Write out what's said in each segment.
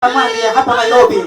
Amani hapa Nairobi.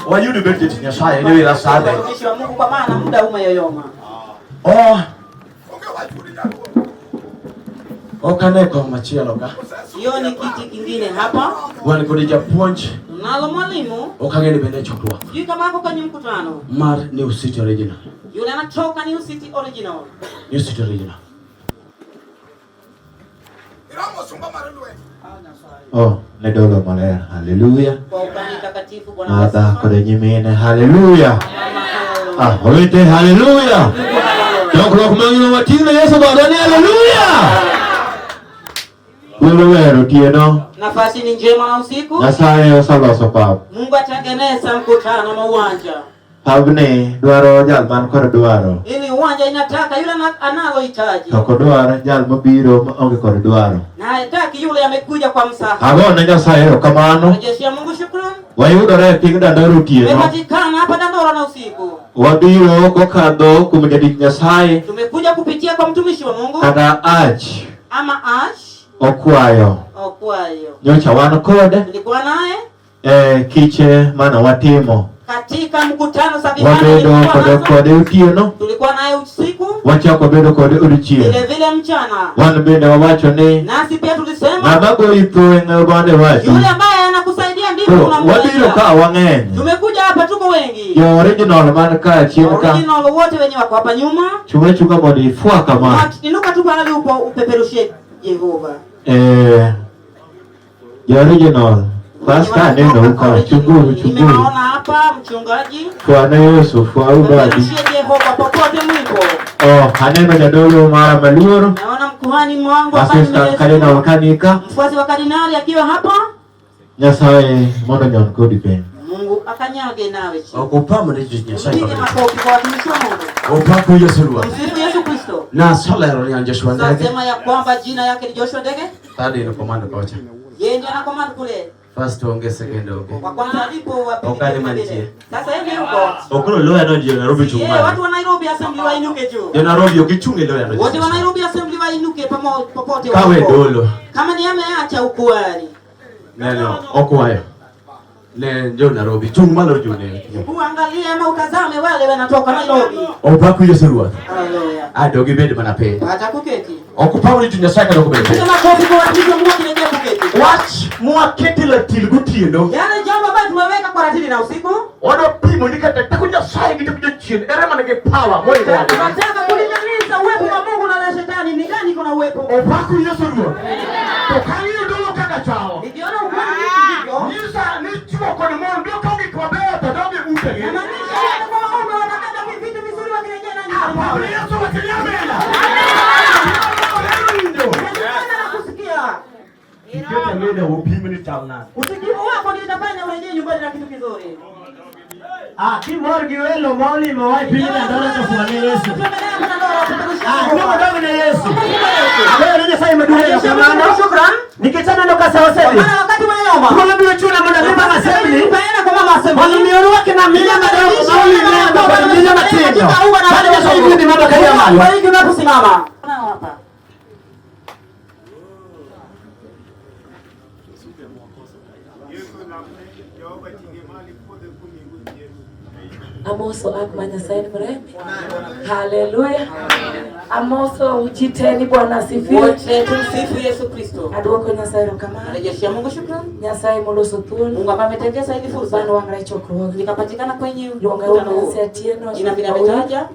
Wanyudu beti nyasaya ndio ila sada. Mtumishi wa Mungu kwa maana muda umeyoyoma. Okane kwa machielo ka. Hiyo ni kiti kingine hapa. Wan kodija punch. Nalo mwalimu. Okageni bende chokwa. Yule kama ako kwenye mkutano. Mar New City Original. Yule anatoka New City Original. New City Original. Nedolo malaya. Hallelujah. Kwa ukani takatifu Bwana Yesu. Mata kode nyimene. Hallelujah. Hoite hallelujah. Doklo kumangino matine Yesu badani hallelujah. Wewe tieno. Nafasi ni njema na usiku. Nasaye osaloso pap. Mungu atengeneza mkutano na uwanja. Pabne dwaro jal man kod dwaro. Ili uwanja inataka yule analohitaji. To dwaro jal mabiro onge kod dwaro. Na hataki yule amekuja kwa msaada. Agone Nyasaye erokamano. Rejeshia Mungu shukrani. Wayudore piny Dandora otieno. Tumepatikana hapa Dandora na usiku. Wabiro kokadho kuom jadik Nyasaye. Tumekuja kupitia kwa mtumishi wa Mungu. Kata ach. Ama ach. Okwayo. Nyocha wan kode. Tulikuwa naye. Kiche mana watimo. Katika mkutano sabibani. Wabedo kode utieno. Tulikuwa naye usiku. Wachako bedo kode odiochieng'. Vile vile mchana. Wan bende wawacho ni. Nasi pia tulisema. Ng'ama goyi thueng' bande wacho. Yule ambaye anakusaidia ndipo tunamwambia. Wabiro ka wang'eny. Tumekuja hapa tuko wengi. Yo original man ka chien ka. Original wote wenye wako hapa nyuma. Chunga modi fuaka ma. Inuka tu pale upo upeperushe Jehova. Yo original. Pastor neno uka chunguru. Nimeona hapa mchungaji. Bwana Yesu kwa ubadi. Jehova popote mlipo. Haneno jadolo mara maluoro. Naona mkuhani mwangu hapa kalina wakanika. Mfuasi wa kardinali akiwa hapa. Nyasaye mondo nyon kodi pen. Mungu akanyage nawe chini. Okupama ni Nyasaye. Ndio makofi kwa watumishi wa Mungu. Opaku Yesu ruwa. Msifu Yesu Kristo. Na solero ni Joshua Ndege. Nasema ya kwamba jina yake ni Joshua Ndege. Tadi ni komando kocha. Yeye ndiye anakomanda kule. First onge second onge. Kwa kwanza alipo wapi? Okali mantie. Sasa hivi yuko. Okolo loya no ndio Nairobi chungwa. Watu wa Nairobi assembly wainuke juu. Ndio Nairobi ukichunge loya no. Wote wa Nairobi assembly wainuke pamoja popote wapo. Kawe dolo. Kama ni ameacha ukuari. Neno okwayo. Le ndio Nairobi chungwa lo june. Uangalie ama utazame wale wanatoka Nairobi. Opaku Yesu ruwa. Haleluya. Adogi bedi manape. Hata kuketi. Okupama ni Nyasaye kana kubete. Sema kofi kwa watumishi wa Mungu kinejea kuketi. Watch mwaketi la tilgutieno. Yale jambo ambalo tumeweka kwa ratili na usiku. Odo pimo nikata takuja sai kitakuja chini. Erema nige power moyo wako. Tunataka kulinganisha uwepo wa Mungu na shetani ni gani kuna uwepo. Opaku Yesu ruwa. Tokani dolo kaka chao. Nikiona ukweli hivyo. Nisa ni chuo kwa moyo ndio kaungi kwa bea tadabi utege. Maanisha kwa Mungu wanataka vitu vizuri wakirejea na nyuma. Paulo Yesu wakiliamela. Ikete mwenda upime ni tauna. Usikivu wako ndio utafanya urejee nyumbani na kitu kizuri. Kimorgi welo mauli mawai pili na dola kwa Yesu. Ndio ndio na Yesu. Leo ndio sasa imedunia kwa maana. Shukrani. Nikitana ndo kasa wasemi. Maana wakati mnaomba. Kuna bila chuna mbona mama asemi. Baina kwa mama asemi. Wale mioro wake na mila madogo mauli ndio kwa mila matendo. Baada ya hivi ni mama kaya mali. Kwa hiyo tunaposimama. Hapa. Amoso akmanya saini mrembe. Haleluya. Amoso ujiteni Bwana asifiwe. Wote tumsifu Yesu Kristo. Adwoko Nyasaye rokamano. Rejeshia Mungu shukrani. Nyasaye moloso thuolo. Mungu ametengeza hili fursa. Bwana wangu chokruoge. Nikapatikana kwenye mkutano huu. Jina bila metaja.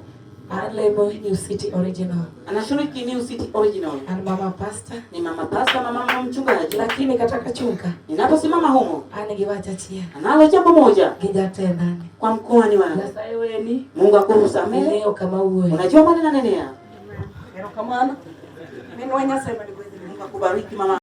Alebo New City Original. Anashiriki New City Original. Ana mama pastor. Ni mama pastor na mama mchungaji. Lakini kataka chunga. Ninaposimama humo. Anigiwacha chia. Analo jambo moja. Kijatendani. Kwa mkoani wangu. Nyasaye weni. Mungu akusamehe. Leo kama uwe. Unajua mbona nanenea? Kero kamana. Mimi Nyasaye Mungu akubariki mama.